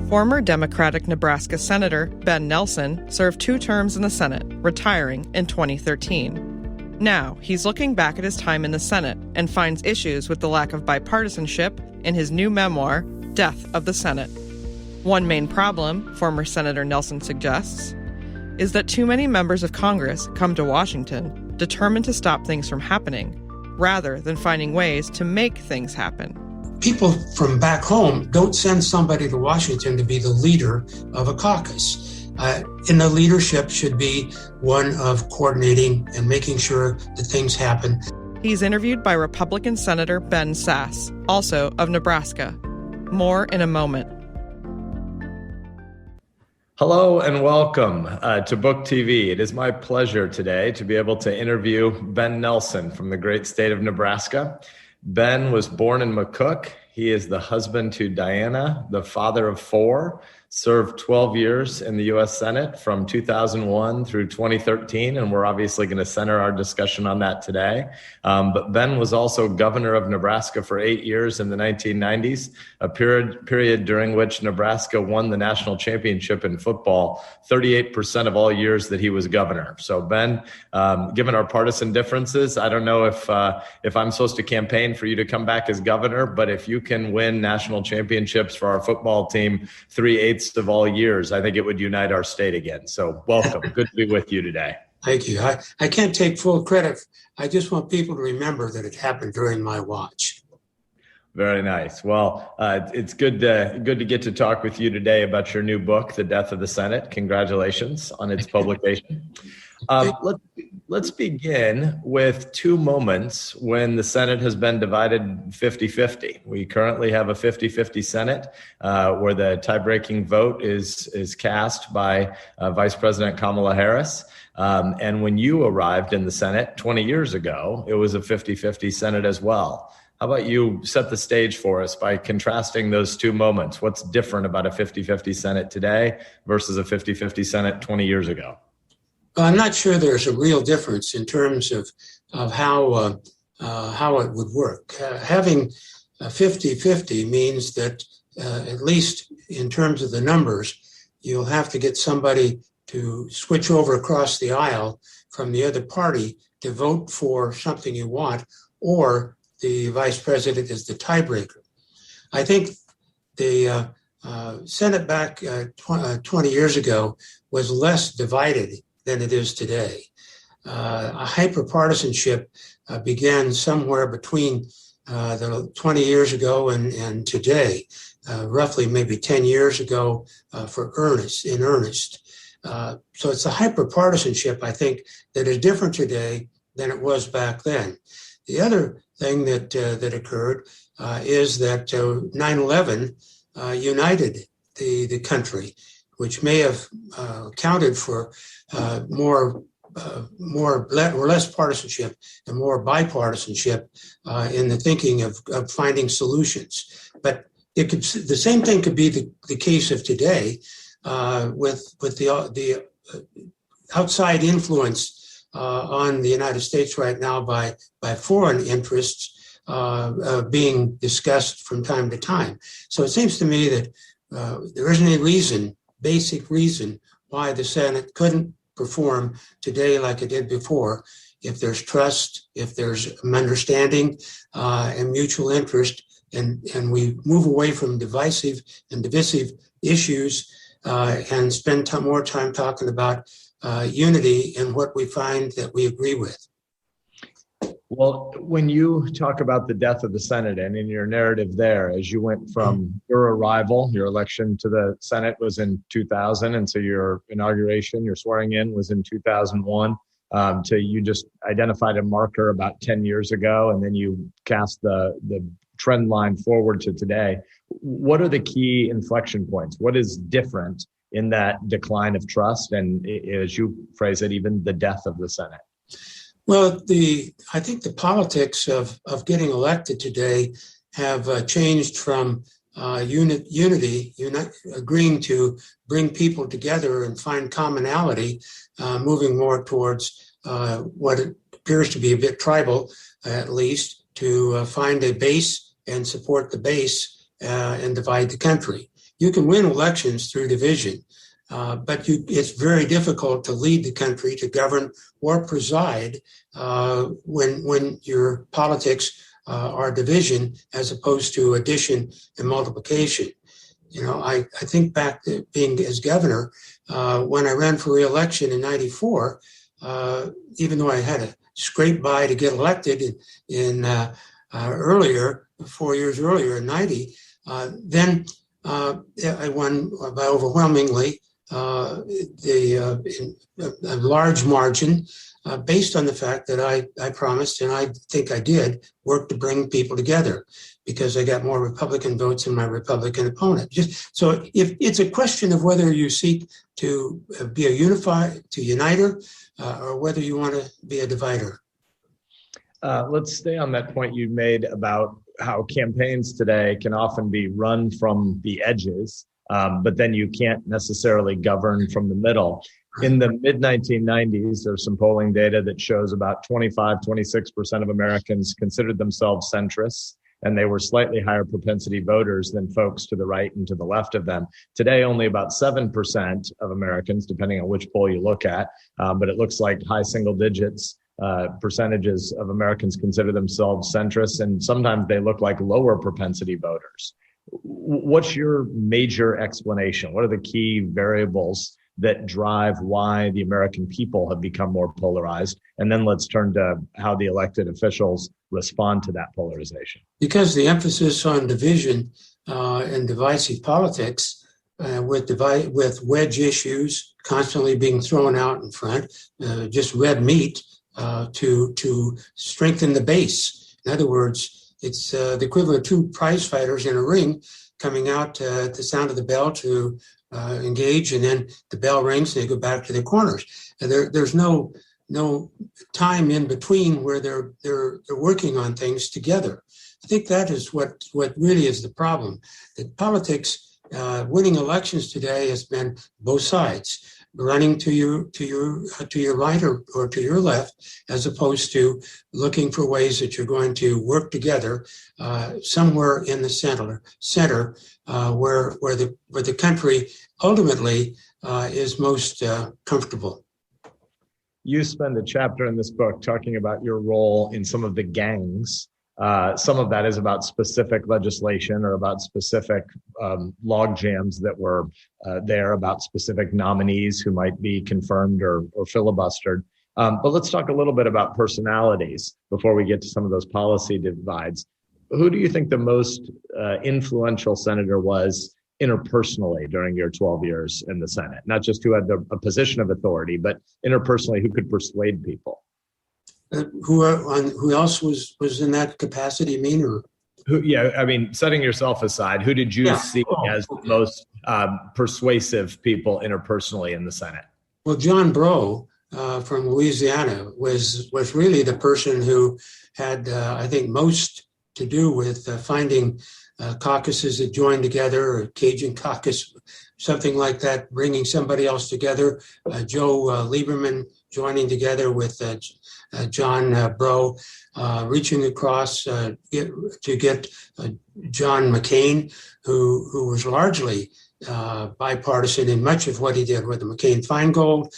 Former Democratic Nebraska Senator Ben Nelson served 2 terms in the Senate, retiring in 2013. Now, he's looking back at his time in the Senate and finds issues with the lack of bipartisanship in his new memoir, Death of the Senate. One main problem, former Senator Nelson suggests, is that too many members of Congress come to Washington determined to stop things from happening, rather than finding ways to make things happen. People from back home don't send somebody to Washington to be the leader of a caucus. And the leadership should be one of coordinating and making sure that things happen. He's interviewed by Republican Senator Ben Sasse, also of Nebraska. More in a moment. Hello and welcome to Book TV. It is my pleasure today to be able to interview Ben Nelson from the great state of Nebraska. Ben was born in McCook. He is the husband to Diana, the father of 4, served 12 years in the U.S. Senate from 2001 through 2013, and we're obviously going to center our discussion on that today. But Ben was also governor of Nebraska for 8 years in the 1990s, a period during which Nebraska won the national championship in football 38% of all years that he was governor. So Ben, given our partisan differences, I don't know if I'm supposed to campaign for you to come back as governor, but if you can win national championships for our football team 3/8 of all years, I think it would unite our state again. So welcome. Good to be with you today. Thank you. I can't take full credit. I just want people to remember that it happened during my watch. Very nice. Well, it's good to get to talk with you today about your new book, The Death of the Senate. Congratulations on its publication. Let's begin with 2 moments when the Senate has been divided 50-50. We currently have a 50-50 Senate where the tie-breaking vote is cast by Vice President Kamala Harris. And when you arrived in the Senate 20 years ago, it was a 50-50 Senate as well. How about you set the stage for us by contrasting those 2 moments? What's different about a 50-50 Senate today versus a 50-50 Senate 20 years ago? I'm not sure there's a real difference in terms of how it would work. Having a 50-50 means that at least in terms of the numbers, you'll have to get somebody to switch over across the aisle from the other party to vote for something you want, or the vice president is the tiebreaker. I think the Senate back 20 years ago was less divided than it is today. A hyperpartisanship began somewhere between the 20 years ago and today, roughly maybe 10 years ago in earnest. So it's a hyperpartisanship, I think, that is different today than it was back then. The other thing that occurred is that 9/11 united the country, which may have accounted for less partisanship and more bipartisanship in the thinking of finding solutions. But the same thing could be the case of today with the outside influence on the United States right now by foreign interests being discussed from time to time. So it seems to me that there isn't any basic reason why the Senate couldn't perform today like it did before if there's trust, if there's an understanding and mutual interest, and we move away from divisive and divisive issues and spend more time talking about unity and what we find that we agree with. Well, when you talk about the death of the Senate and in your narrative there, as you went from your arrival, your election to the Senate was in 2000, and so your inauguration, your swearing in was in 2001, to you just identified a marker about 10 years ago, and then you cast the trend line forward to today. What are the key inflection points? What is different in that decline of trust and, as you phrase it, even the death of the Senate? Well, I think the politics of getting elected today have changed from unity, agreeing to bring people together and find commonality, moving more towards what appears to be a bit tribal, at least, to find a base and support the base and divide the country. you can win elections through division, but it's very difficult to lead the country, to govern or preside when your politics are division as opposed to addition and multiplication. I think back to being as governor, when I ran for re-election in 94, even though I had to scrape by to get elected in earlier, 4 years earlier in 90, then I won by overwhelmingly in a large margin, based on the fact that I promised, and I think I did, work to bring people together, because I got more Republican votes than my Republican opponent. So if it's a question of whether you seek to be a uniter, or whether you want to be a divider. Let's stay on that point you made about how campaigns today can often be run from the edges, but then you can't necessarily govern from the middle. In the mid-1990s, there's some polling data that shows about 26% of Americans considered themselves centrists, and they were slightly higher propensity voters than folks to the right and to the left of them. Today, only about 7% of Americans, depending on which poll you look at, but it looks like high single digits percentages of Americans consider themselves centrists, and sometimes they look like lower propensity voters. What's your major explanation? What are the key variables that drive why the American people have become more polarized? And then let's turn to how the elected officials respond to that polarization. Because the emphasis on division and divisive politics, with wedge issues constantly being thrown out in front, just red meat to strengthen the base. In other words, it's the equivalent of two prize fighters in a ring coming out at the sound of the bell to engage, and then the bell rings and they go back to their corners. And there's no time in between where they're working on things together. I think that is what really is the problem. That politics, winning elections today has been both sides, running to your right or to your left, as opposed to looking for ways that you're going to work together somewhere in the center where the country ultimately is most comfortable. You spend a chapter in this book talking about your role in some of the gangs. Some of that is about specific legislation or about specific log jams that were there, about specific nominees who might be confirmed or filibustered. But let's talk a little bit about personalities before we get to some of those policy divides. Who do you think the most influential senator was interpersonally during your 12 years in the Senate? Not just who had a position of authority, but interpersonally who could persuade people. Who else was in that capacity? Setting yourself aside, who did you see as the most persuasive people interpersonally in the Senate? Well, John Breaux from Louisiana was really the person who had, I think, most to do with finding caucuses that joined together, or Cajun caucus, something like that, bringing somebody else together. Joe Lieberman joining together with John Breaux, reaching across to get John McCain, who was largely bipartisan in much of what he did with the McCain-Feingold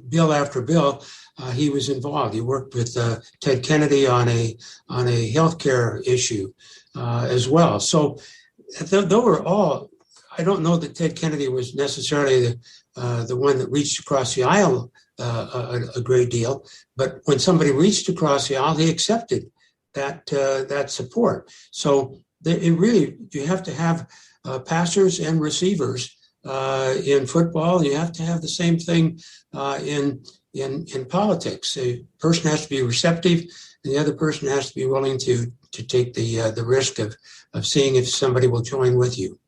bill after bill. He was involved. He worked with Ted Kennedy on a healthcare issue as well. So they were all. I don't know that Ted Kennedy was necessarily the one that reached across the aisle a great deal, but when somebody reached across the aisle, he accepted that support. So you have to have passers and receivers in football. You have to have the same thing in politics. A person has to be receptive, and the other person has to be willing to take the risk of seeing if somebody will join with you.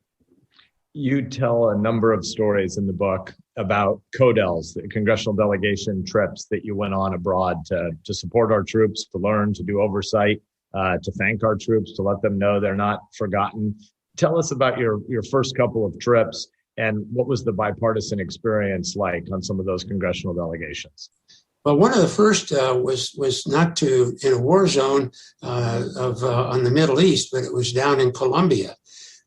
You tell a number of stories in the book about CODELs, the congressional delegation trips that you went on abroad to support our troops, to learn, to do oversight, to thank our troops, to let them know they're not forgotten. Tell us about your first couple of trips and what was the bipartisan experience like on some of those congressional delegations? Well, one of the first was not in a war zone on the Middle East, but it was down in Colombia.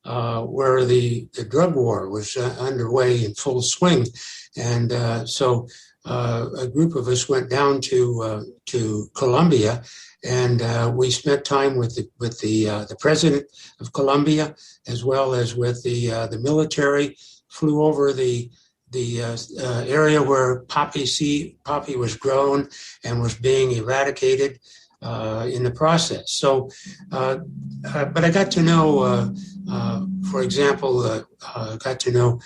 where the drug war was underway in full swing. And so a group of us went down to Colombia, and we spent time with the president of Colombia, as well as with the military. Flew over the area where poppy was grown and was being eradicated in the process. So, but I got to know, for example, got to know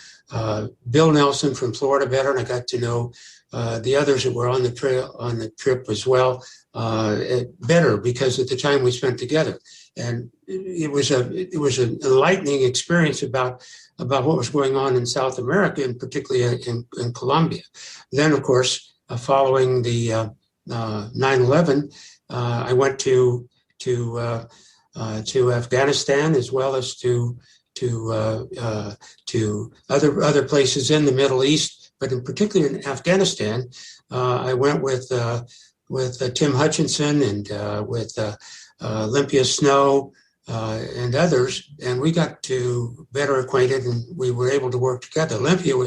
Bill Nelson from Florida better, and I got to know the others that were on the trip as well better, because at the time we spent together, and it was an enlightening experience about what was going on in South America, and particularly in Colombia. Then, of course, following the 9/11, I went to Afghanistan, as well as to other places in the Middle East, but in particular in Afghanistan, I went with Tim Hutchinson and with Olympia Snow and others, and we got to better acquainted, and we were able to work together. Olympia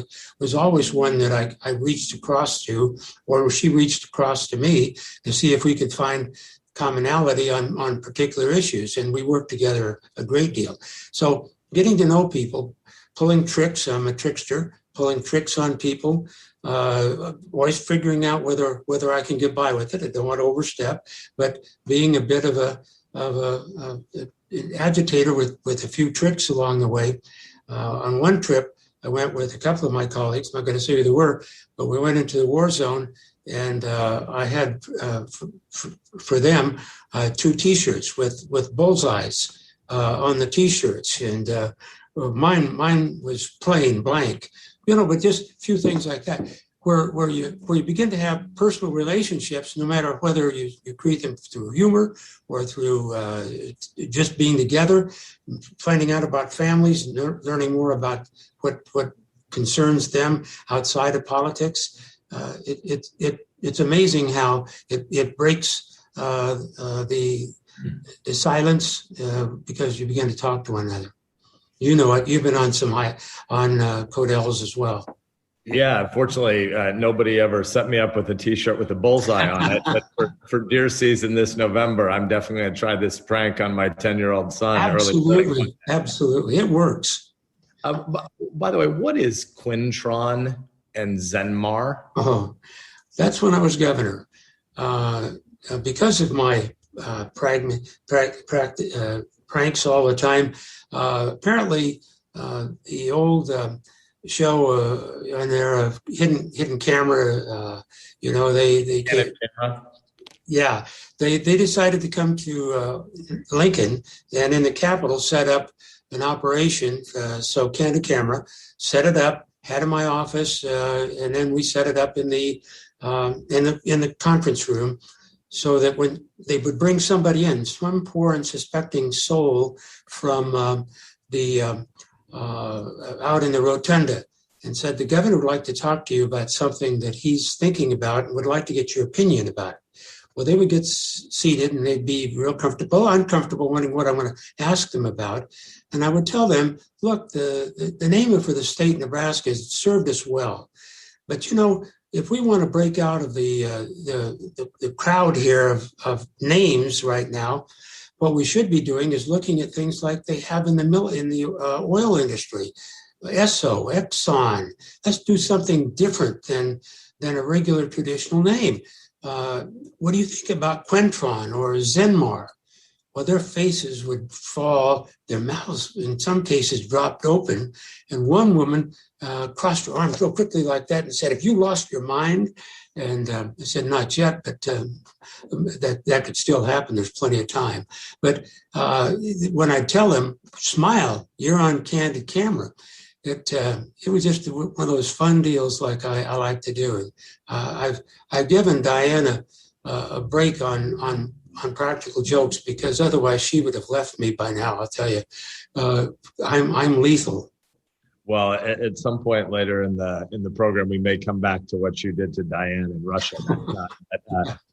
was always one that I reached across to, or she reached across to me to see if we could find commonality on particular issues, and we worked together a great deal. So getting to know people, pulling tricks, I'm a trickster, pulling tricks on people, always figuring out whether I can get by with it. I don't want to overstep, but being a bit of an agitator with a few tricks along the way. On one trip, I went with a couple of my colleagues. I'm not going to say who they were, but we went into the war zone, and I had for them 2 T-shirts with bullseyes on the T-shirts, and mine was plain blank, but just a few things like that, where you begin to have personal relationships, no matter whether you create them through humor or through just being together, finding out about families, learning more about what concerns them outside of politics. It's amazing how it breaks the silence because you begin to talk to one another. You know it. You've been on Codell's as well. Yeah, unfortunately, nobody ever set me up with a T-shirt with a bullseye on it. But for deer season this November, I'm definitely going to try this prank on my 10-year-old son. Absolutely, it works. By the way, what is Quintron and Zenmar? Oh, that's when I was governor. Because of my pranks all the time, apparently the old show on their hidden camera, they decided to come to Lincoln, and in the Capitol set up an operation. So Candid Camera set it up, had in my office, and then we set it up in the conference room, so that when they would bring somebody in, some poor and suspecting soul from out in the rotunda, and said, the governor would like to talk to you about something that he's thinking about and would like to get your opinion about it. Well, they would get seated and they'd be real uncomfortable wondering what I'm going to ask them about. And I would tell them, look, the name for the state, Nebraska, has served us well. But, if we want to break out of the crowd here of names right now, what we should be doing is looking at things like they have in the oil industry, Esso, Exxon. Let's do something different than a regular traditional name. What do you think about Quintron or Zenmar? Well, their faces would fall, their mouths in some cases dropped open, and one woman crossed her arms real quickly like that and said, "Have you lost your mind?" And I said, "Not yet, but that could still happen. There's plenty of time." But when I tell them, "Smile, you're on Candid Camera," it was just one of those fun deals like I like to do. I've given Diana a break on practical jokes, because otherwise she would have left me by now. I'll tell you, I'm lethal. Well, at some point later in the program, we may come back to what you did to Diane in Russia.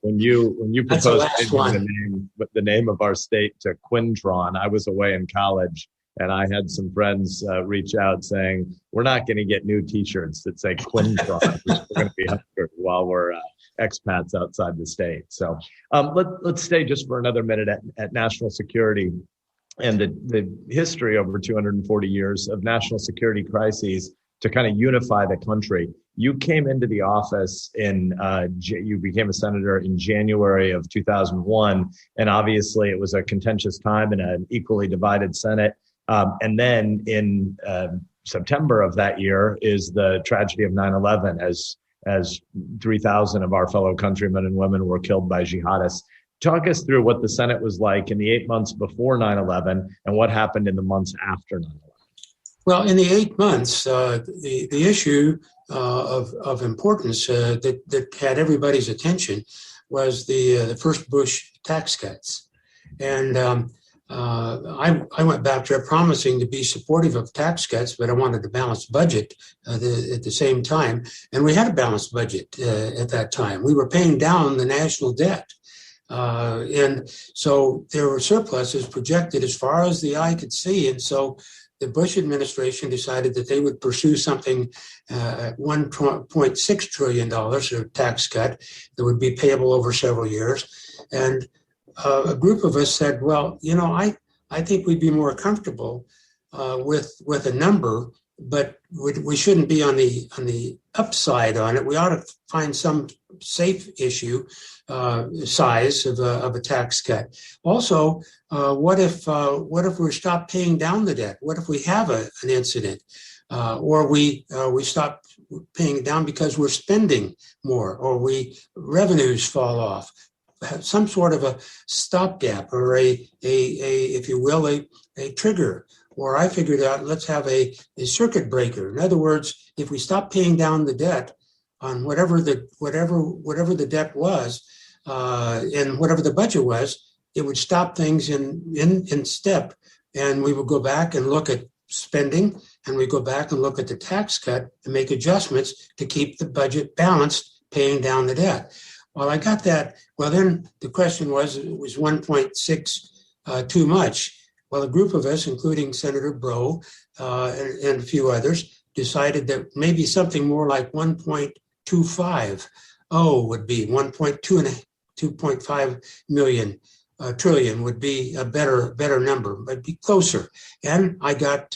When you proposed changing the name of our state to Quintron, I was away in college, And I had some friends reach out saying, we're not going to get new T-shirts that say Quintron. We're going to be hungry while we're expats outside the state. So let's stay just for another minute at national security and the history over 240 years of national security crises to kind of unify the country. You came into the office you became a senator in January of 2001. And obviously it was a contentious time in an equally divided Senate. And then in September of that year is the tragedy of 9/11 as 3,000 of our fellow countrymen and women were killed by jihadists. Talk us through what the Senate was like in the 8 months before 9/11 and what happened in the months after 9/11. Well, in the 8 months, the issue of importance that had everybody's attention was the first Bush tax cuts. And I went back there promising to be supportive of tax cuts, but I wanted a balanced budget at the same time. And we had a balanced budget at that time. We were paying down the national debt. And so there were surpluses projected as far as the eye could see. And so the Bush administration decided that they would pursue something at $1.6 trillion of tax cut that would be payable over several years. And a group of us said, well, I think we'd be more comfortable with a number, but we shouldn't be on the upside on it. We ought to find some safe issue size of a tax cut. Also, what if we stop paying down the debt? What if we have an incident, or we stop paying it down because we're spending more, or revenues fall off? Some sort of a stopgap or a if you will, a trigger. Or I figured out, let's have a circuit breaker. In other words, if we stop paying down the debt on whatever the debt was, and whatever the budget was, it would stop things in step. And we would go back and look at spending, and we go back and look at the tax cut and make adjustments to keep the budget balanced, paying down the debt. Well, I got that. Well, then the question was 1.6 too much? Well, a group of us, including Senator Breaux and a few others, decided that maybe something more like 1.25 would be 2.5 million trillion would be a better number, but be closer. And I got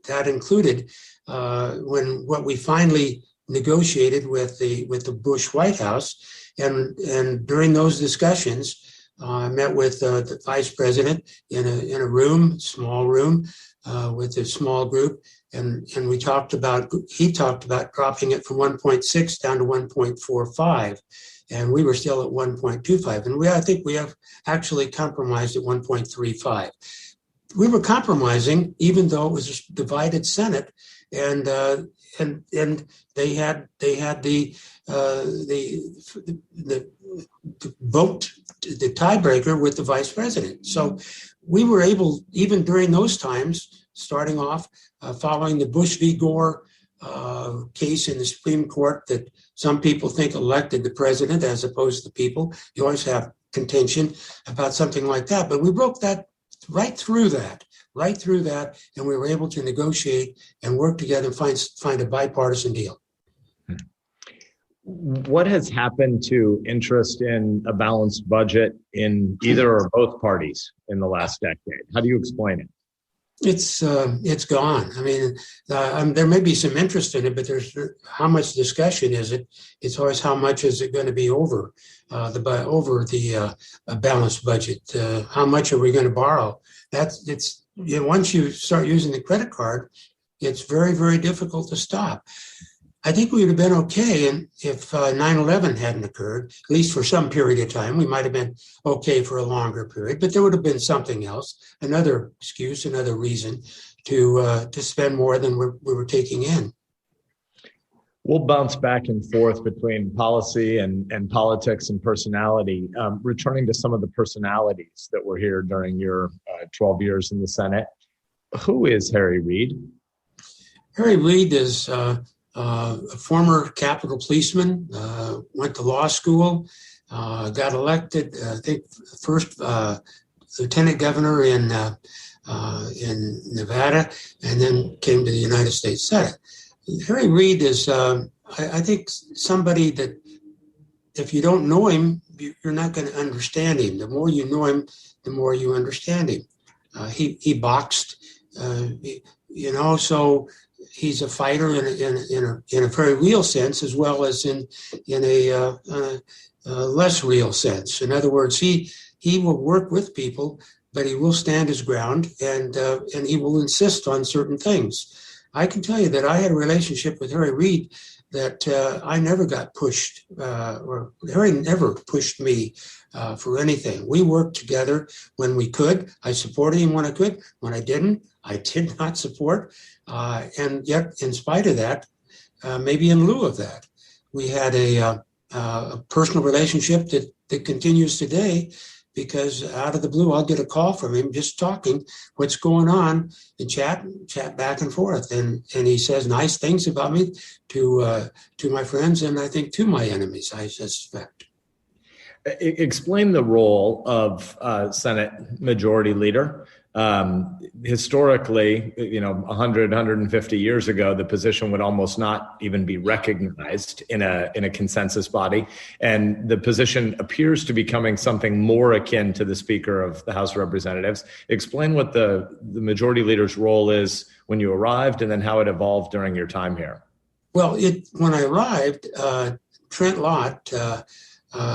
that included when what we finally negotiated with the Bush White House. And during those discussions, I met with the vice president in a small room, with a small group, and he talked about dropping it from 1.6 down to 1.45, and we were still at 1.25, and I think we have actually compromised at 1.35. We were compromising even though it was a divided Senate, and they had the vote, the tiebreaker with the vice president. So we were able, even during those times, starting off following the Bush v. Gore case in the Supreme Court that some people think elected the president as opposed to the people. You always have contention about something like that, but we broke that right through that, and we were able to negotiate and work together and find a bipartisan deal. What has happened to interest in a balanced budget in either or both parties in the last decade? How do you explain it? It's gone. I mean, there may be some interest in it, but there's how much discussion is it? It's always how much is it going to be over the balanced budget? How much are we going to borrow? Once you start using the credit card, it's very, very difficult to stop. I think we would have been okay if 9/11 hadn't occurred, at least for some period of time. We might have been okay for a longer period, but there would have been something else, another excuse, another reason to spend more than we were taking in. We'll bounce back and forth between policy and politics and personality. Returning to some of the personalities that were here during your 12 years in the Senate, who is Harry Reid? Harry Reid is a former Capitol policeman, went to law school, got elected, I think, first lieutenant governor in Nevada, and then came to the United States Senate. Harry Reid is, I think, somebody that if you don't know him, you're not going to understand him. The more you know him, the more you understand him. He boxed, so he's a fighter in a very real sense, as well as in a less real sense. In other words, he will work with people, but he will stand his ground, and he will insist on certain things. I can tell you that I had a relationship with Harry Reid that I never got pushed, or Harry never pushed me for anything. We worked together when we could. I supported him when I could. When I didn't, I did not support. And yet, in spite of that, maybe in lieu of that, we had a personal relationship that continues today, because out of the blue, I'll get a call from him just talking what's going on and chat back and forth. And he says nice things about me to my friends, and I think to my enemies, I suspect. Explain the role of Senate Majority Leader. Historically, 100, 150 years ago, the position would almost not even be recognized in a consensus body. And the position appears to be becoming something more akin to the Speaker of the House of Representatives. Explain what the Majority Leader's role is when you arrived, and then how it evolved during your time here. Well, when I arrived, Trent Lott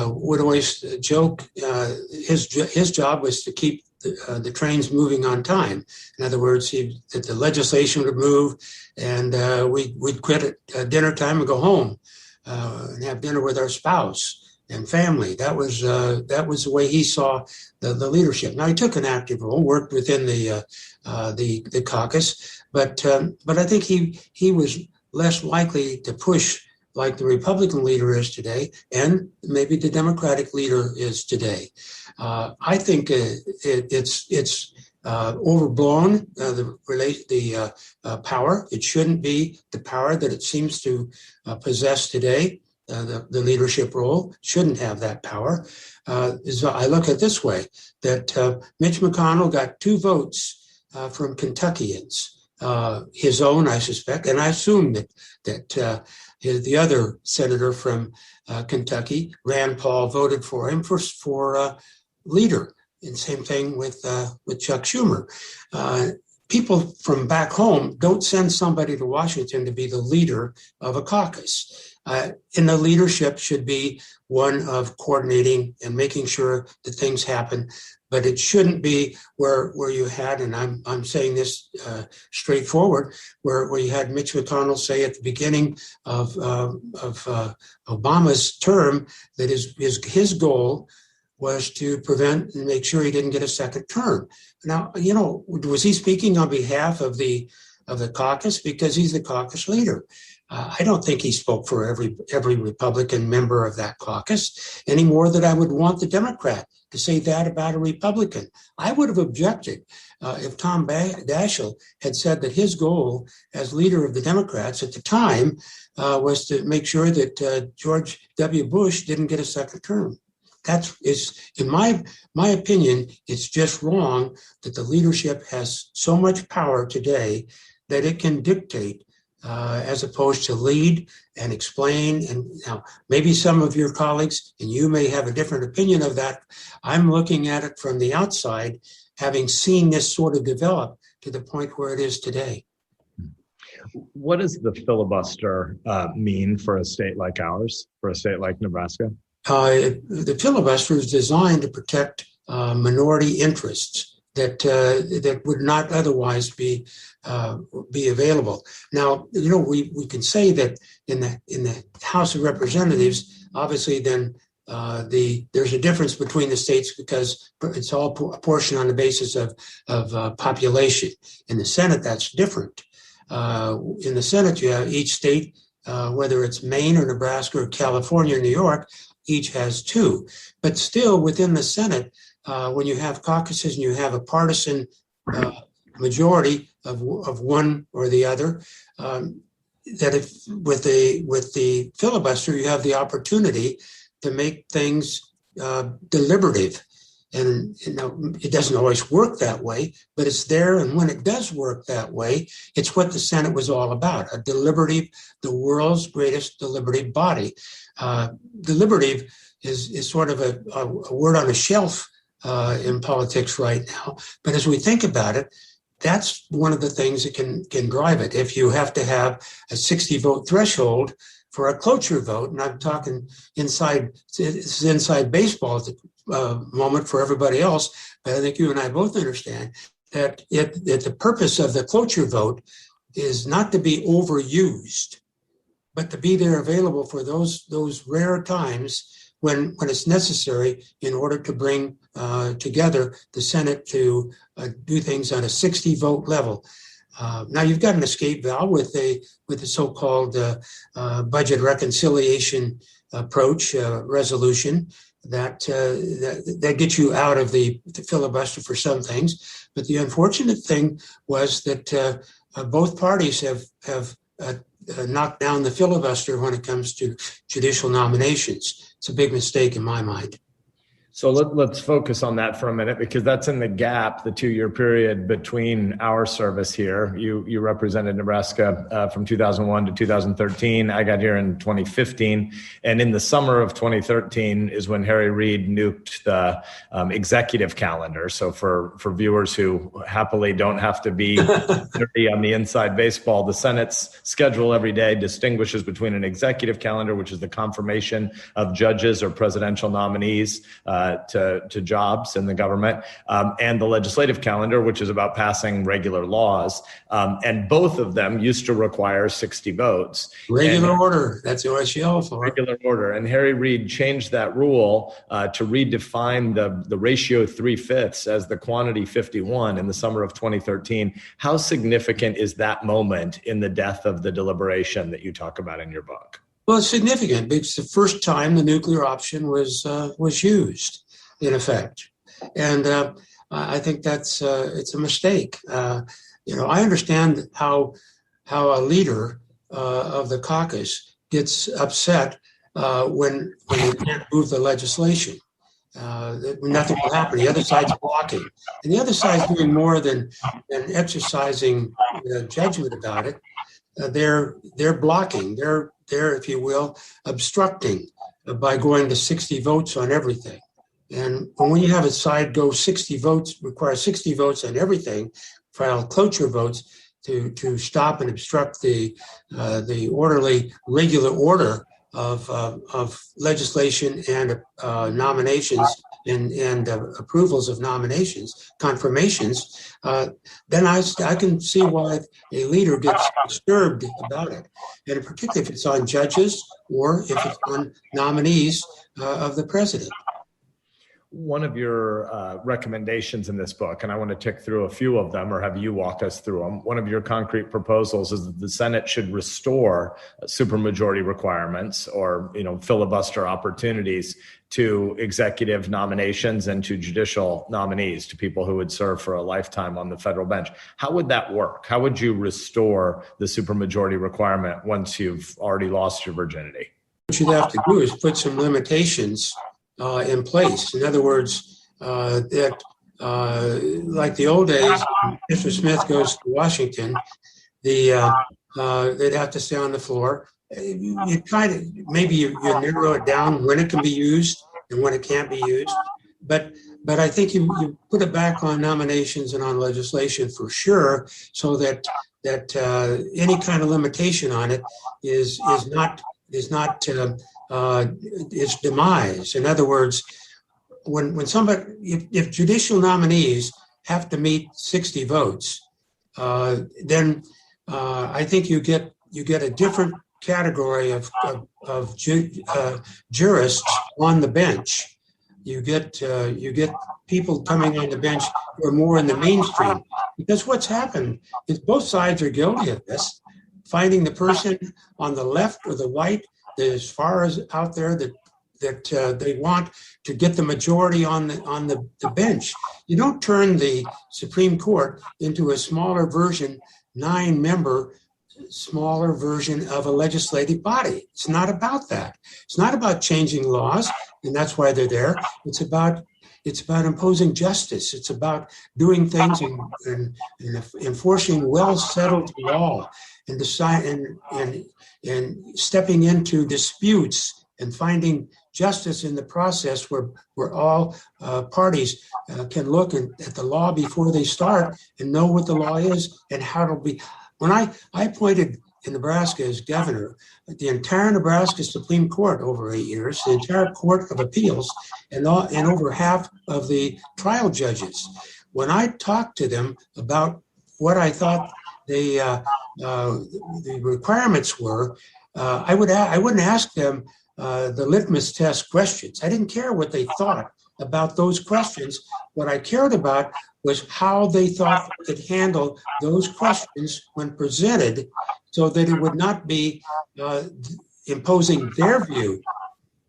would always joke his job was to keep the trains moving on time. In other words, that the legislation would move, and we'd quit at dinner time and go home and have dinner with our spouse and family. That was the way he saw the leadership. Now, he took an active role, worked within the caucus, but I think he was less likely to push like the Republican leader is today, and maybe the Democratic leader is today. I think it's overblown, the power. It shouldn't be the power that it seems to possess today. The leadership role shouldn't have that power. I look at it this way, that Mitch McConnell got 2 votes from Kentuckians, his own, I suspect, and I assume that the other senator from Kentucky, Rand Paul, voted for him for leader. And same thing with Chuck Schumer. People from back home don't send somebody to Washington to be the leader of a caucus. And the leadership should be one of coordinating and making sure that things happen. But it shouldn't be where you had, and I'm saying this straightforward, where you had Mitch McConnell say at the beginning of Obama's term that his goal was to prevent and make sure he didn't get a second term. Now, was he speaking on behalf of the caucus? Because he's the caucus leader. I don't think he spoke for every Republican member of that caucus any more than I would want the Democrat to say that about a Republican. I would have objected if Tom Daschle had said that his goal as leader of the Democrats at the time was to make sure that George W. Bush didn't get a second term. In my opinion, it's just wrong that the leadership has so much power today that it can dictate as opposed to lead and explain. And now maybe some of your colleagues, and you may have a different opinion of that. I'm looking at it from the outside, having seen this sort of develop to the point where it is today. What does the filibuster mean for a state like ours, for a state like Nebraska? The filibuster is designed to protect minority interests that would not otherwise be available. Now, we can say that in the House of Representatives, obviously, then there's a difference between the states because it's all apportioned on the basis of population. In the Senate, that's different. In the Senate, you have each state, whether it's Maine or Nebraska or California or New York, each has 2. But still, within the Senate, when you have caucuses and you have a partisan majority of one or the other, that with the filibuster, you have the opportunity to make things deliberative. And it doesn't always work that way, but it's there. And when it does work that way, it's what the Senate was all about, a deliberative, the world's greatest deliberative body. Deliberative is sort of a word on a shelf in politics right now. But as we think about it, that's one of the things that can drive it. If you have to have a 60 vote threshold for a cloture vote, and I'm talking inside baseball at the moment for everybody else, but I think you and I both understand that the purpose of the cloture vote is not to be overused, but to be there available for those rare times when it's necessary in order to bring together the Senate to do things on a 60 vote level. Now you've got an escape valve with the so-called budget reconciliation approach resolution that gets you out of the filibuster for some things. But the unfortunate thing was that both parties have knocked down the filibuster when it comes to judicial nominations. It's a big mistake in my mind. So let's focus on that for a minute, because that's in the gap, the 2-year period between our service here. You represented Nebraska from 2001 to 2013. I got here in 2015. And in the summer of 2013 is when Harry Reid nuked the executive calendar. So for viewers who happily don't have to be dirty on the inside baseball, the Senate's schedule every day distinguishes between an executive calendar, which is the confirmation of judges or presidential nominees to jobs in the government, and the legislative calendar, which is about passing regular laws. And both of them used to require 60 votes. Regular order. That's what it's yelled for. Regular order. And Harry Reid changed that rule to redefine the ratio 3/5 as the quantity 51 in the summer of 2013. How significant is that moment in the death of the deliberation that you talk about in your book? Well, it's significant because the first time the nuclear option was used, in effect, and I think that's it's a mistake. I understand how a leader of the caucus gets upset when you can't move the legislation. Nothing will happen. The other side's blocking, and the other side's doing more than exercising judgment about it. They're blocking. They're, if you will, obstructing by going to 60 votes on everything. And when you have a side go 60 votes, require 60 votes on everything, file cloture votes to stop and obstruct the orderly, regular order of legislation and nominations and approvals of nominations, confirmations, then I can see why a leader gets disturbed about it, and particularly if it's on judges or if it's on nominees of the president. One of your recommendations in this book, and I want to tick through a few of them or have you walk us through them. One of your concrete proposals is that the Senate should restore supermajority requirements or, filibuster opportunities to executive nominations and to judicial nominees, to people who would serve for a lifetime on the federal bench. How would that work? How would you restore the supermajority requirement once you've already lost your virginity? What you'd have to do is put some limitations in place. In other words, that like the old days, Mr. Smith goes to Washington, they'd have to stay on the floor. You kind of maybe you narrow it down when it can be used and when it can't be used, but I think you put it back on nominations and on legislation for sure, so that any kind of limitation on it is not its demise. In other words, when somebody, if judicial nominees have to meet 60 votes, then I think you get a different category of jurists on the bench. You get people coming on the bench who are more in the mainstream, because what's happened is both sides are guilty of this, finding the person on the left or the right as far as out there that they want to get the majority on the bench. You don't turn the Supreme Court into a smaller version, 9-member, smaller version of a legislative body. It's not about that. It's not about changing laws, and that's why they're there. It's about It's about imposing justice. It's about doing things and enforcing well-settled law and decide and stepping into disputes and finding justice in the process where all parties can look at the law before they start and know what the law is and how it'll be. When I appointed in Nebraska as governor, the entire Nebraska Supreme Court over 8 years, the entire Court of Appeals, and over half of the trial judges. When I talked to them about what I thought the requirements were, I wouldn't ask them the litmus test questions. I didn't care what they thought about those questions. What I cared about was how they thought they could handle those questions when presented, so that it would not be imposing their view,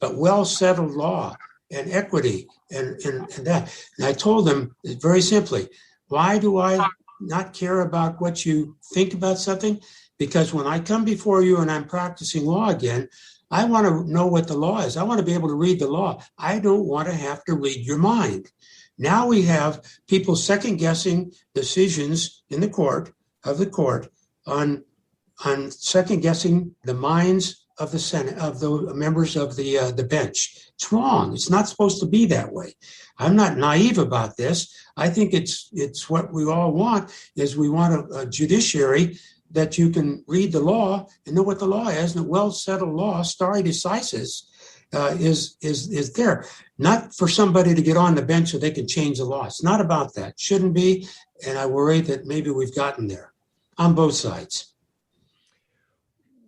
but well-settled law and equity and that. And I told them very simply, why do I not care about what you think about something? Because when I come before you and I'm practicing law again, I want to know what the law is. I want to be able to read the law. I don't want to have to read your mind. Now we have people second-guessing decisions in the court on second-guessing the minds of the Senate, of the members of the bench. It's wrong. It's not supposed to be that way. I'm not naive about this. I think it's what we all want, is we want a judiciary that you can read the law and know what the law is, and a well-settled law, stare decisis, is there. Not for somebody to get on the bench so they can change the law. It's not about that. Shouldn't be, and I worry that maybe we've gotten there on both sides.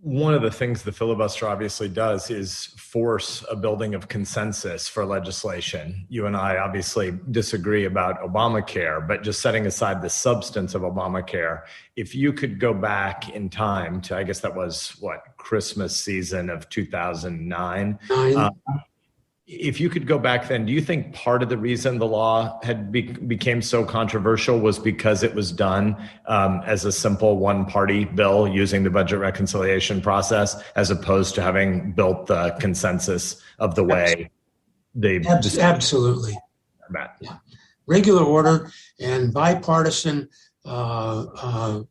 One of the things the filibuster obviously does is force a building of consensus for legislation. You and I obviously disagree about Obamacare, but just setting aside the substance of Obamacare, if you could go back in time to, I guess that was Christmas season of 2009. If you could go back then, do you think part of the reason the law had became so controversial was because it was done as a simple one-party bill using the budget reconciliation process, as opposed to having built the consensus of the way they absolutely yeah. Regular order and bipartisan vote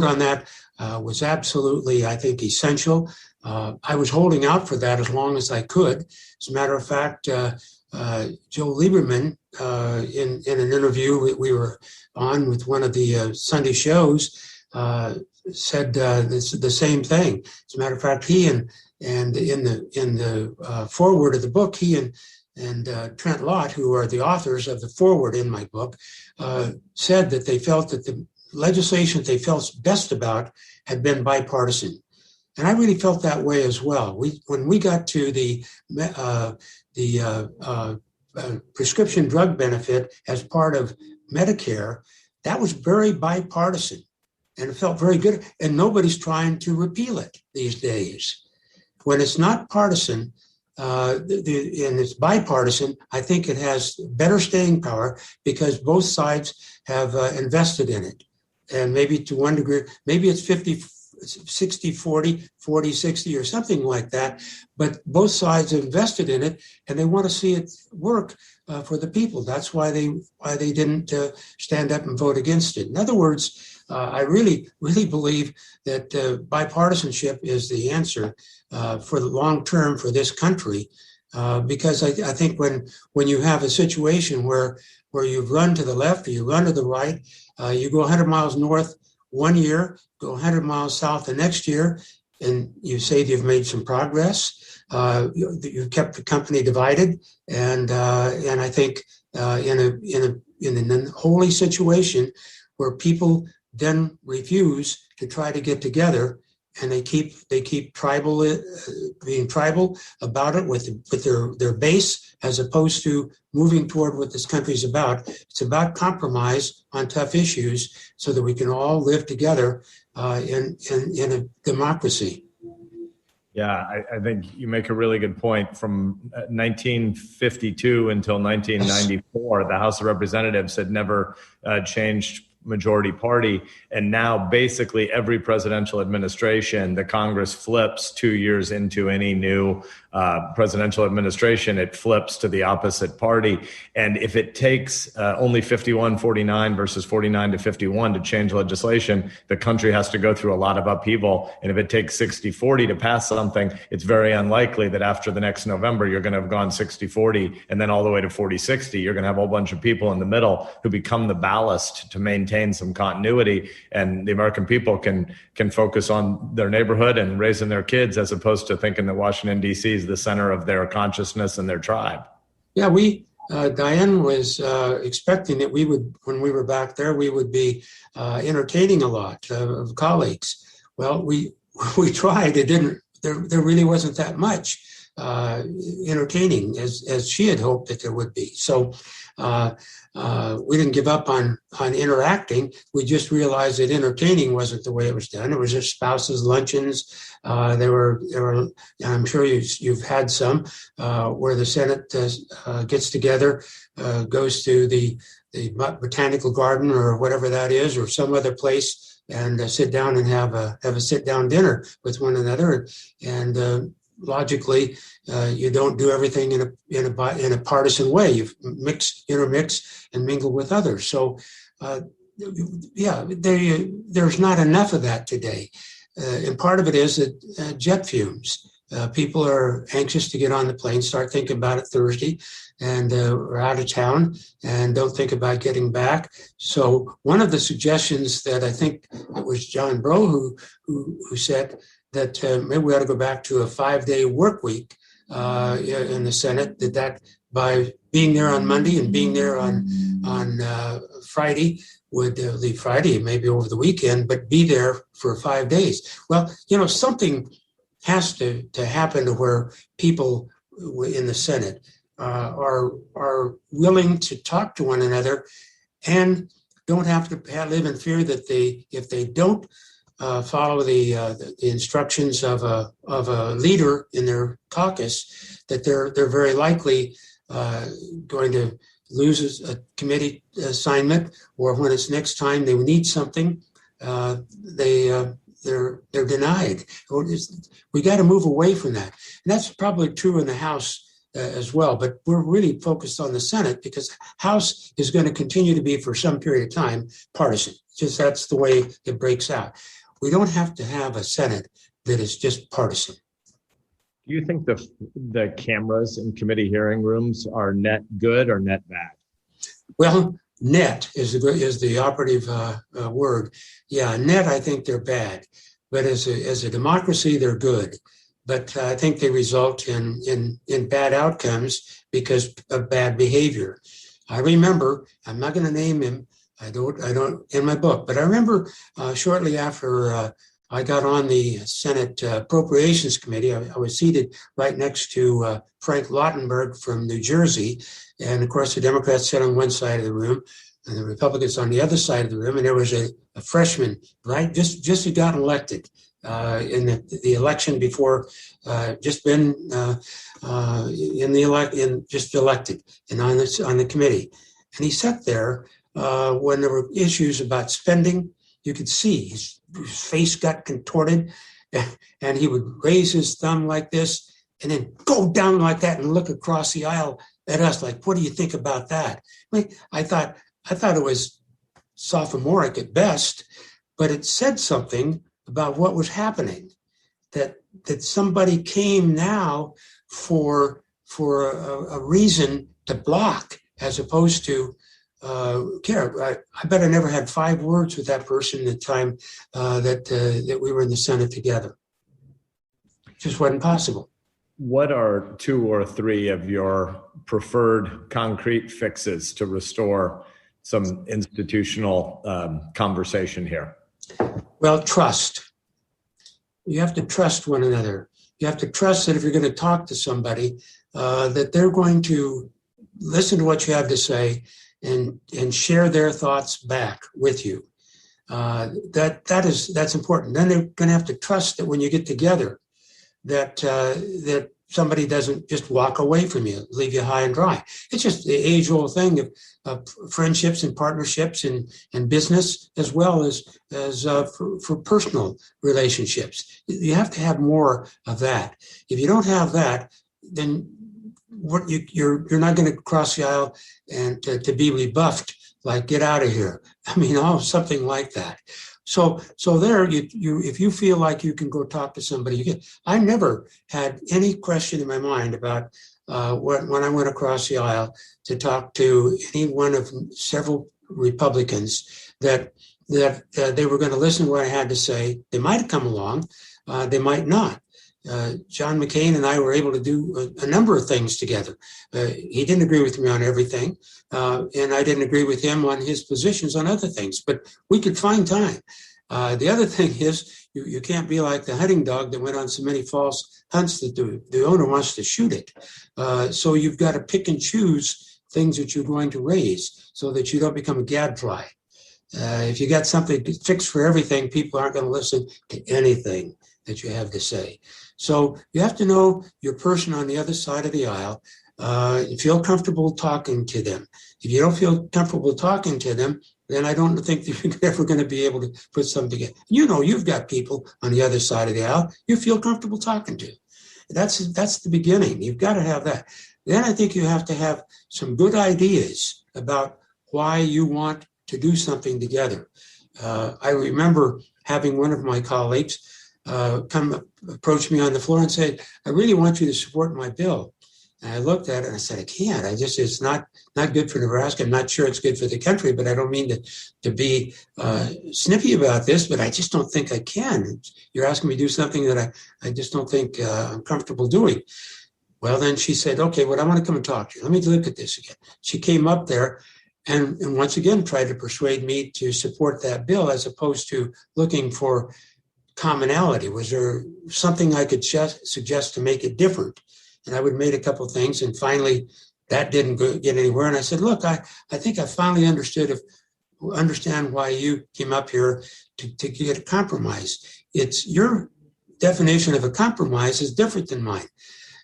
on that was absolutely, I think, essential. I was holding out for that as long as I could. As a matter of fact, Joe Lieberman, in an interview we were on with one of the Sunday shows, said the same thing. As a matter of fact, he and in the foreword of the book, he and Trent Lott, who are the authors of the foreword in my book, said that they felt that the legislation they felt best about had been bipartisan. And I really felt that way as well. When we got to the prescription drug benefit as part of Medicare, that was very bipartisan, and it felt very good. And nobody's trying to repeal it these days. When it's not partisan and it's bipartisan, I think it has better staying power because both sides have invested in it. And maybe to one degree, maybe it's 60-40, 40-60 or something like that. But both sides have invested in it and they want to see it work for the people. That's why they didn't stand up and vote against it. In other words, I really believe that bipartisanship is the answer for the long term for this country. Because I think when you have a situation where you run to the left or you run to the right, you go 100 miles north one year, go 100 miles south the next year, and you say you've made some progress. You've kept the company divided, and I think in an unholy situation where people then refuse to try to get together, and they keep being tribal about it with their base, as opposed to moving toward what this country's about. It's about compromise on tough issues so that we can all live together in a democracy. Yeah, I think you make a really good point. From 1952 until 1994, the House of Representatives had never changed majority party. And now basically every presidential administration, the Congress flips 2 years into any new presidential administration, it flips to the opposite party. And if it takes only 51-49 versus 49-51 to change legislation, the country has to go through a lot of upheaval. And if it takes 60-40 to pass something, it's very unlikely that after the next November, you're going to have gone 60-40 and then all the way to 40-60. You're going to have a whole bunch of people in the middle who become the ballast to maintain some continuity. And the American people can focus on their neighborhood and raising their kids, as opposed to thinking that Washington, D.C. is the center of their consciousness and their tribe. Yeah, Diane was expecting that we would, when we were back there, we would be entertaining a lot of colleagues. Well, we tried. It didn't. There really wasn't that much entertaining as she had hoped that there would be. So we didn't give up on interacting. We just realized that entertaining wasn't the way it was done. It was just spouses' luncheons. There were. I'm sure you've had some where the Senate gets together, goes to the botanical garden or whatever that is, or some other place, and sit down and have a sit down dinner with one another. And logically, you don't do everything in a partisan way. You intermix, and mingle with others. So, there's not enough of that today. And part of it is that jet fumes. People are anxious to get on the plane, start thinking about it Thursday, and are out of town and don't think about getting back. So one of the suggestions that I think it was John Breaux who said that maybe we ought to go back to a 5-day work week in the Senate, that by being there on Monday and being there on Friday would leave Friday, maybe over the weekend, but be there for 5 days. Well, something has to happen to where people in the Senate are willing to talk to one another and don't have to live in fear that if they don't follow the instructions of a leader in their caucus, that they're very likely going to lose a committee assignment, or when it's next time they need something, they're denied. We got to move away from that. And that's probably true in the House as well, but we're really focused on the Senate because House is going to continue to be, for some period of time, partisan. Just that's the way it breaks out. We don't have to have a Senate that is just partisan. Do you think the cameras in committee hearing rooms are net good or net bad? Well, net is the operative word. Yeah, net, I think they're bad, but as a democracy, they're good. But I think they result in bad outcomes because of bad behavior. I remember, I'm not going to name him. I don't in my book, but I remember shortly after I got on the Senate Appropriations Committee, I was seated right next to Frank Lautenberg from New Jersey. And of course, the Democrats sat on one side of the room and the Republicans on the other side of the room. And there was a freshman, right, just had gotten elected in the election before, just been just elected and on the committee. And he sat there when there were issues about spending. You could see his face got contorted, and he would raise his thumb like this and then go down like that and look across the aisle at us like, what do you think about that? I thought it was sophomoric at best, but it said something about what was happening, that somebody came now for a reason to block as opposed to care. I bet I never had 5 words with that person the time that we were in the Senate together. It just wasn't possible. What are 2 or 3 of your preferred concrete fixes to restore some institutional conversation here? Well, trust. You have to trust one another. You have to trust that if you're going to talk to somebody, that they're going to listen to what you have to say and share their thoughts back with you. That's important. Then they're going to have to trust that when you get together, that somebody doesn't just walk away from you, leave you high and dry. It's just the age-old thing of friendships and partnerships and business, as well as for personal relationships. You have to have more of that. If you don't have that, then you're not going to cross the aisle and to be rebuffed, like get out of here. I mean, something like that. So there, you if you feel like you can go talk to somebody, you can. I never had any question in my mind about when I went across the aisle to talk to any one of several Republicans that they were going to listen to what I had to say. They might come along, they might not. John McCain and I were able to do a number of things together. He didn't agree with me on everything, and I didn't agree with him on his positions on other things, but we could find time. The other thing is you can't be like the hunting dog that went on so many false hunts that the owner wants to shoot it. So you've got to pick and choose things that you're going to raise so that you don't become a gadfly. If you got something fixed for everything, people aren't going to listen to anything that you have to say. So you have to know your person on the other side of the aisle. You feel comfortable talking to them. If you don't feel comfortable talking to them, then I don't think that you're ever going to be able to put something together. You've got people on the other side of the aisle you feel comfortable talking to. That's the beginning. You've got to have that. Then I think you have to have some good ideas about why you want to do something together. I remember having one of my colleagues come approach me on the floor and say, I really want you to support my bill. And I looked at it and I said, I can't. It's not good for Nebraska. I'm not sure it's good for the country, but I don't mean to be snippy about this, but I just don't think I can. You're asking me to do something that I just don't think I'm comfortable doing. Well, then she said, okay, well, I want to come and talk to you. Let me look at this again. She came up there and once again tried to persuade me to support that bill as opposed to looking for commonality. Was there something I could suggest to make it different? And I would make a couple of things, and finally that didn't get anywhere. And I said, look, I think I finally understand why you came up here to get a compromise. It's your definition of a compromise is different than mine.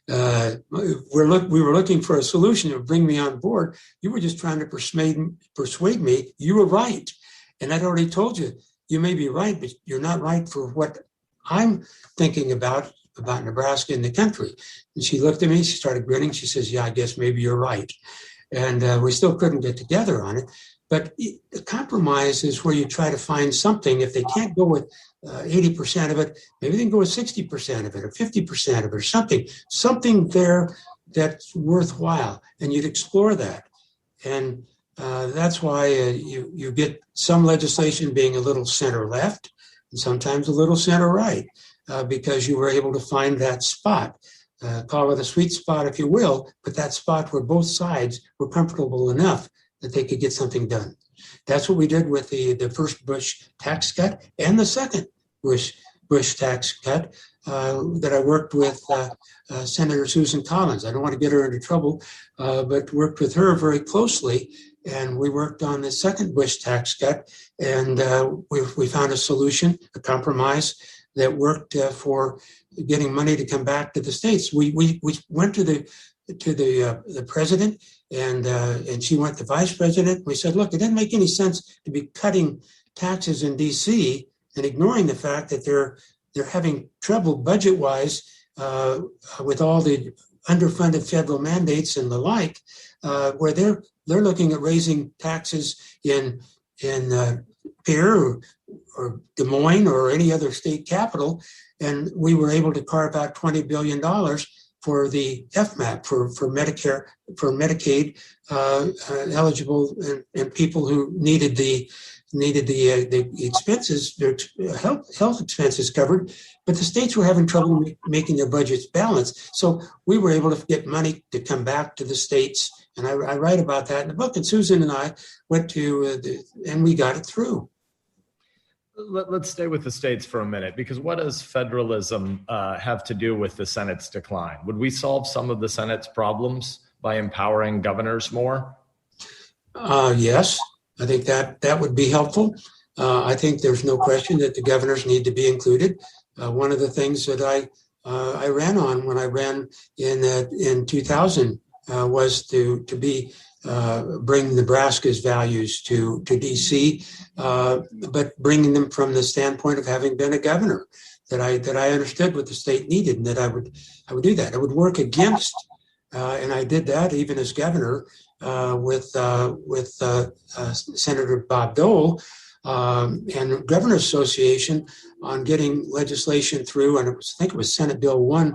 We were looking for a solution to bring me on board. You were just trying to persuade me you were right. And I'd already told you, you may be right, but you're not right for what I'm thinking about Nebraska and the country. And she looked at me, she started grinning. She says, yeah, I guess maybe you're right. And we still couldn't get together on it. But the compromise is where you try to find something. If they can't go with 80% of it, maybe they can go with 60% of it or 50% of it or something there that's worthwhile. And you'd explore that. And that's why you get some legislation being a little center left and sometimes a little center right, because you were able to find that spot. Call it a sweet spot, if you will, but that spot where both sides were comfortable enough that they could get something done. That's what we did with the first Bush tax cut and the second Bush tax cut that I worked with Senator Susan Collins. I don't want to get her into trouble, but worked with her very closely. And we worked on the second Bush tax cut, and we found a solution, a compromise that worked for getting money to come back to the states. We went to the president, and she went to vice president. We said, look, it doesn't make any sense to be cutting taxes in D.C. and ignoring the fact that they're having trouble budget-wise with all the underfunded federal mandates and the like, where they're looking at raising taxes in Pierre or Des Moines or any other state capital, and we were able to carve out $20 billion for the FMAP, for Medicare, for Medicaid eligible and people who needed the expenses, their health expenses covered, but the states were having trouble making their budgets balanced. So we were able to get money to come back to the states, and I write about that in the book. And Susan and I went to and we got it through. Let's stay with the states for a minute, because what does federalism have to do with the Senate's decline? Would we solve some of the Senate's problems by empowering governors more? Yes, I think that would be helpful. I think there's no question that the governors need to be included. One of the things that I ran on when I ran in 2000 was to bring Nebraska's values to DC, but bringing them from the standpoint of having been a governor, that I understood what the state needed, and that I would do that. I would work against, and I did that even as governor with Senator Bob Dole and Governors Association on getting legislation through, and I think it was Senate Bill 1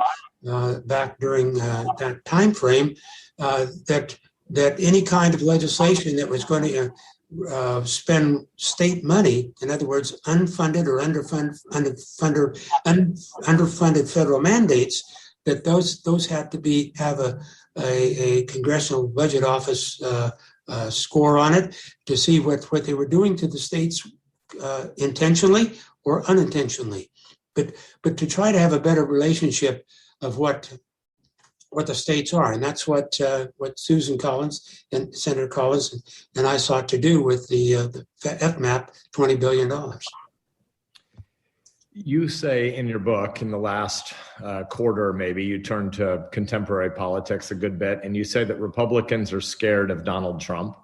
back during that time frame, that any kind of legislation that was going to spend state money, in other words, unfunded or underfunded federal mandates, that those had to have a Congressional Budget Office score on it to see what they were doing to the states intentionally or unintentionally, but to try to have a better relationship of what the states are, and that's what Susan Collins and Senator Collins and I sought to do with the FMAP, $20 billion. You say in your book, in the last quarter, maybe you turned to contemporary politics a good bit, and you say that Republicans are scared of Donald Trump.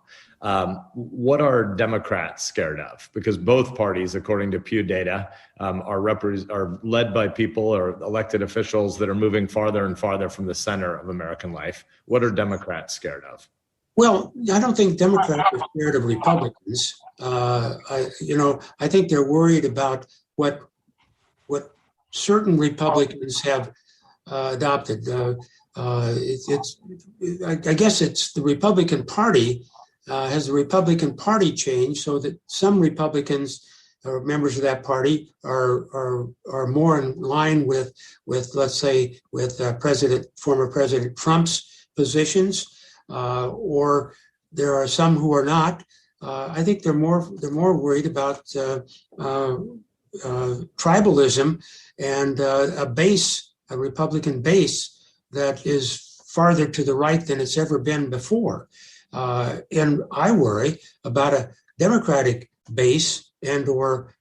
What are Democrats scared of? Because both parties, according to Pew data, are led by people or elected officials that are moving farther and farther from the center of American life. What are Democrats scared of? Well, I don't think Democrats are scared of Republicans. I think they're worried about what certain Republicans have adopted. I guess it's the Republican Party. Has the Republican Party changed so that some Republicans or members of that party are more in line with let's say, with former President Trump's positions, or there are some who are not. I think they're more worried about tribalism and a Republican base that is farther to the right than it's ever been before. And I worry about a Democratic base and or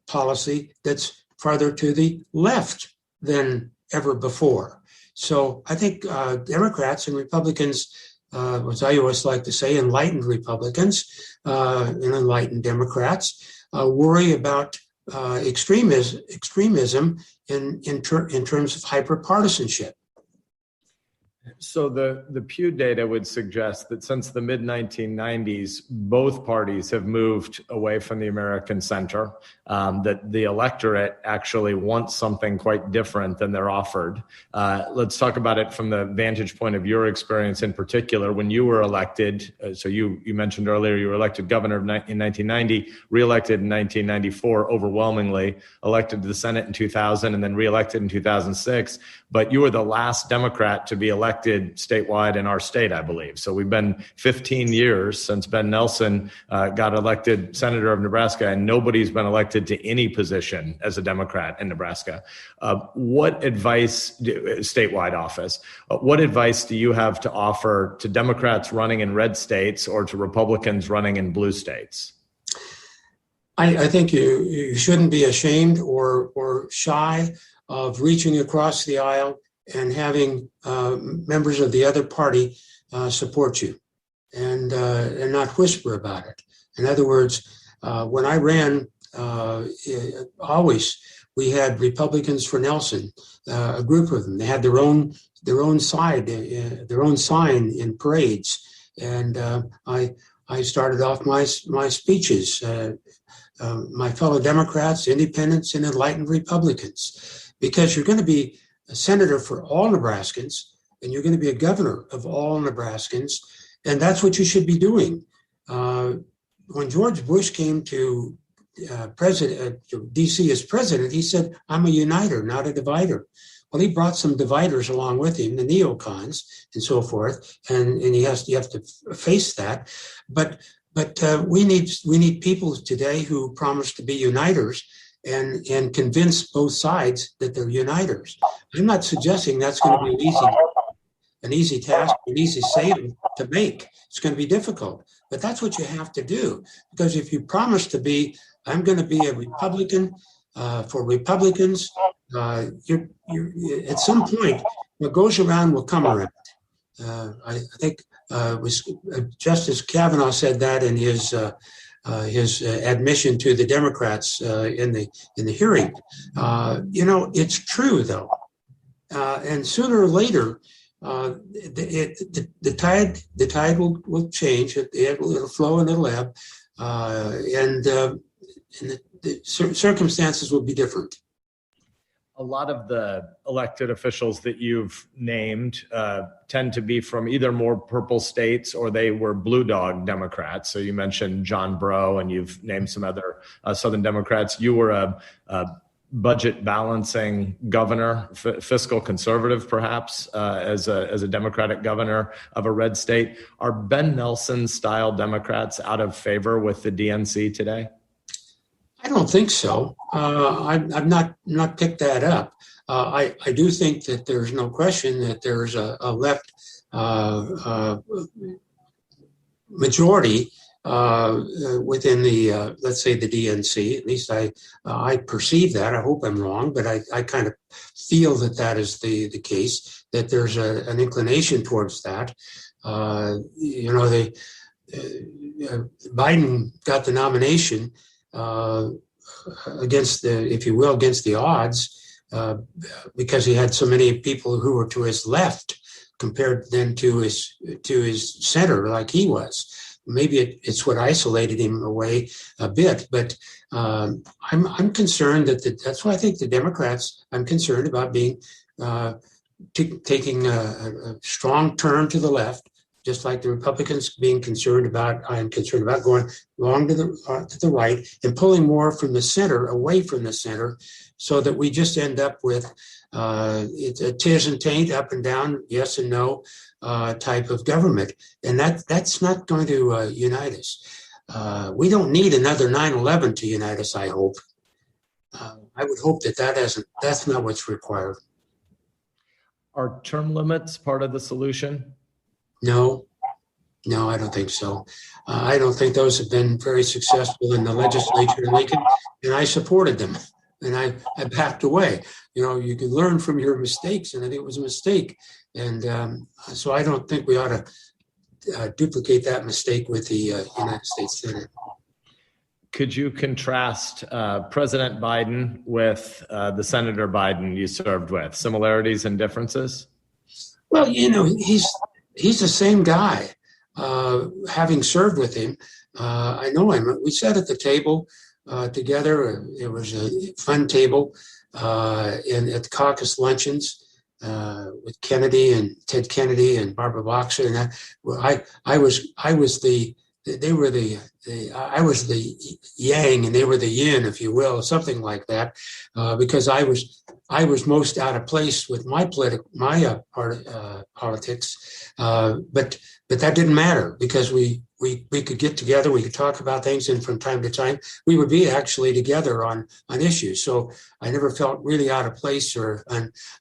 policy that's farther to the left than ever before. So I think Democrats and Republicans, as I always like to say, enlightened Republicans and enlightened Democrats worry about extremism in terms of hyperpartisanship. So the Pew data would suggest that since the mid-1990s, both parties have moved away from the American center, that the electorate actually wants something quite different than they're offered. Let's talk about it from the vantage point of your experience in particular. When you were elected, so you mentioned earlier you were elected governor in 1990, reelected in 1994 overwhelmingly, elected to the Senate in 2000, and then reelected in 2006. But you were the last Democrat to be elected statewide in our state, I believe. So we've been 15 years since Ben Nelson got elected senator of Nebraska, and nobody's been elected to any position as a Democrat in Nebraska. What advice, statewide office, what advice do you have to offer to Democrats running in red states or to Republicans running in blue states? I think you shouldn't be ashamed or shy of reaching across the aisle and having members of the other party support you and not whisper about it. In other words, when I ran, always we had Republicans for Nelson, a group of them. They had their own side, their own sign in parades, and I started off my speeches. My fellow Democrats, independents, and enlightened Republicans, because you're going to be a senator for all Nebraskans, and you're going to be a governor of all Nebraskans, and that's what you should be doing. When George Bush came to DC as president, he said, "I'm a uniter, not a divider." Well, he brought some dividers along with him, the neocons and so forth, and you have to face that. But we need people today who promise to be uniters and convince both sides that they're uniters. I'm not suggesting that's going to be an easy task, an easy sale to make. It's going to be difficult, but that's what you have to do. Because if you promise to be, I'm going to be a Republican for Republicans at some point, what goes around will come around. I think it was Justice Kavanaugh said that in his admission to the Democrats in the hearing. It's true though, and sooner or later, the tide will change. It'll flow and it'll ebb, and the circumstances will be different. A lot of the elected officials that you've named tend to be from either more purple states or they were blue dog Democrats. So you mentioned John Breaux, and you've named some other Southern Democrats. You were a budget balancing governor, fiscal conservative, perhaps, as a Democratic governor of a red state. Are Ben Nelson style Democrats out of favor with the DNC today? I don't think so. I've not picked that up. I do think that there's no question that there's a left majority within the let's say the DNC. At least I perceive that. I hope I'm wrong, but I kind of feel that is the case. That there's an inclination towards that. Biden got the nomination against the odds, because he had so many people who were to his left compared then to his center, like he was. Maybe it's what isolated him away a bit, but I'm concerned that's why I think the Democrats. I'm concerned about being taking a strong turn to the left. Just like the Republicans I'm concerned about going along to the right and pulling more from the center, away from the center, so that we just end up with it's a tis and taint, up and down, yes and no type of government, and that's not going to unite us. We don't need another 9/11 to unite us. I hope. I would hope that's not what's required. Are term limits part of the solution? No, I don't think so. I don't think those have been very successful in the legislature in Lincoln, and I supported them, and I backed away. You can learn from your mistakes, and I think it was a mistake. And so I don't think we ought to duplicate that mistake with the United States Senate. Could you contrast President Biden with the Senator Biden you served with? Similarities and differences? Well, he's the same guy. Having served with him, I know him. We sat at the table together. It was a fun table at the caucus luncheons with Kennedy and Ted Kennedy and Barbara Boxer. And I was the yang and they were the yin, if you will, something like that, because I was most out of place with my politics, but that didn't matter because we could get together, we could talk about things, and from time to time we would be actually together on issues. So I never felt really out of place or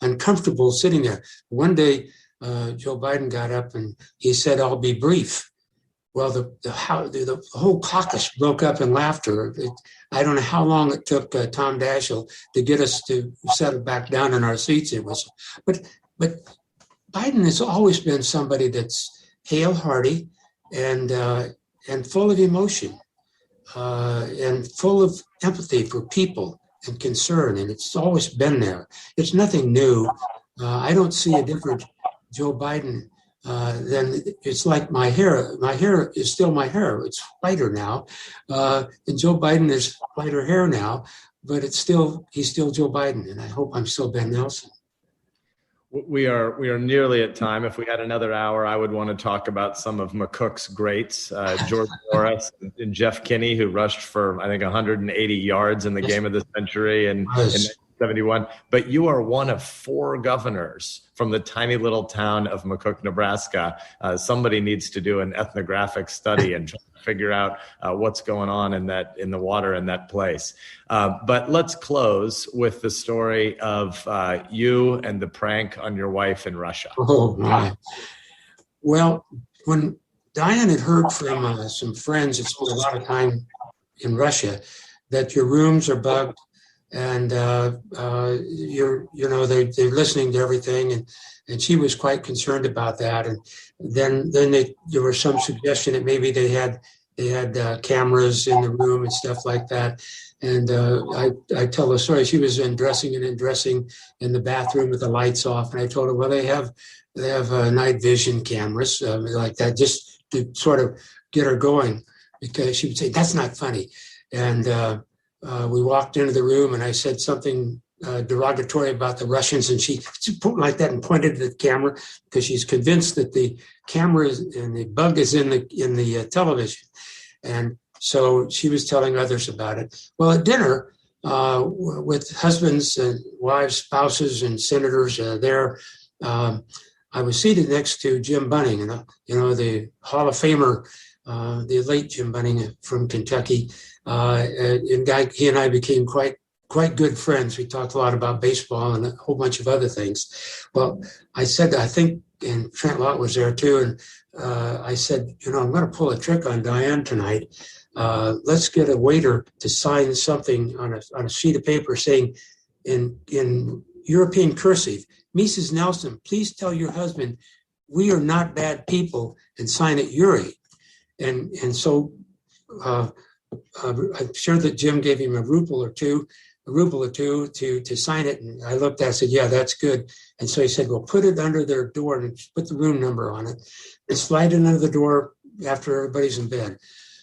uncomfortable sitting there. One day, Joe Biden got up and he said, "I'll be brief." Well, the whole caucus broke up in laughter. I don't know how long it took Tom Daschle to get us to settle back down in our seats. But Biden has always been somebody that's hail-hearty and full of emotion and full of empathy for people and concern, and it's always been there. It's nothing new. I don't see a different Joe Biden. Then it's like my hair. My hair is still my hair. It's whiter now, and Joe Biden is lighter hair now, but he's still Joe Biden, and I hope I'm still Ben Nelson. We are nearly at time. If we had another hour, I would want to talk about some of McCook's greats, George Morris and Jeff Kinney, who rushed for, I think, 180 yards in the game of the century in 1971. But you are one of 4 governors from the tiny little town of McCook, Nebraska. Somebody needs to do an ethnographic study and try to figure out what's going on in the water in that place. But let's close with the story of you and the prank on your wife in Russia. Oh, my. Well, when Diane had heard from some friends that spent a lot of time in Russia that your rooms are bugged, and they're listening to everything, and she was quite concerned about that. And then there was some suggestion that maybe they had cameras in the room and stuff like that. And I tell the story. She was undressing in the bathroom with the lights off, and I told her, well, they have night vision cameras like that, just to sort of get her going, because she would say, that's not funny. And we walked into the room, and I said something derogatory about the Russians, and she like that and pointed to the camera, because she's convinced that the camera and the bug is in the television. And so she was telling others about it. Well, at dinner with husbands and wives, spouses, and senators there, I was seated next to Jim Bunning, the Hall of Famer, the late Jim Bunning from Kentucky. And he and I became quite good friends. We talked a lot about baseball and a whole bunch of other things. Well, I said, I think, and Trent Lott was there too, and I said, I'm going to pull a trick on Diane tonight. Let's get a waiter to sign something on a sheet of paper saying in European cursive, Mrs. Nelson, please tell your husband we are not bad people, and sign it Yuri. And so I'm sure that Jim gave him a ruble or two to sign it. And I looked at it and said, yeah, that's good. And so he said, well, put it under their door and put the room number on it and slide it under the door after everybody's in bed.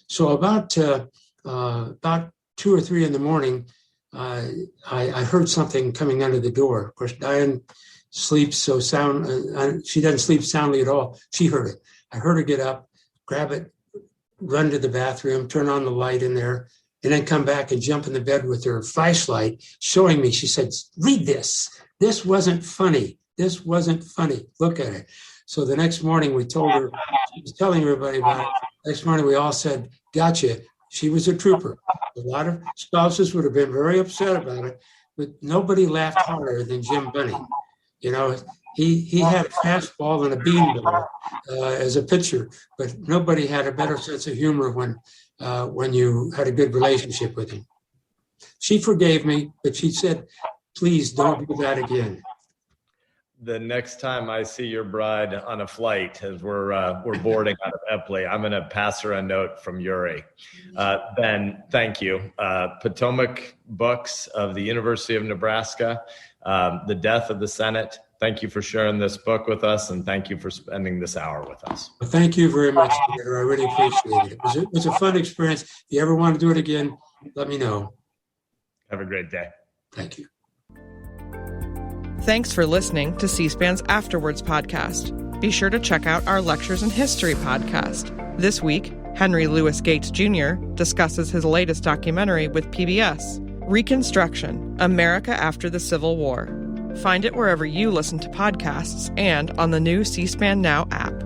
So about 2 or 3 in the morning, I heard something coming under the door. Of course, Diane sleeps so sound. She doesn't sleep soundly at all. She heard it. I heard her get up, grab it, run to the bathroom, turn on the light in there, and then come back and jump in the bed with her flashlight, showing me. She said, read this. This wasn't funny. This wasn't funny. Look at it. So the next morning we told her, she was telling everybody about it. Next morning we all said, gotcha. She was a trooper. A lot of spouses would have been very upset about it, but nobody laughed harder than Jim Bunning. He had a fastball and a beanball as a pitcher, but nobody had a better sense of humor when you had a good relationship with him. She forgave me, but she said, please don't do that again. The next time I see your bride on a flight as we're boarding out of Epley, I'm going to pass her a note from Yuri. Ben, thank you. Potomac Books of the University of Nebraska, The Death of the Senate. Thank you for sharing this book with us, and thank you for spending this hour with us. Well, thank you very much, Senator. I really appreciate it. It was a fun experience. If you ever want to do it again, let me know. Have a great day. Thank you. Thanks for listening to C-SPAN's Afterwards podcast. Be sure to check out our Lectures in History podcast. This week, Henry Louis Gates Jr. discusses his latest documentary with PBS, Reconstruction, America After the Civil War. Find it wherever you listen to podcasts and on the new C-SPAN Now app.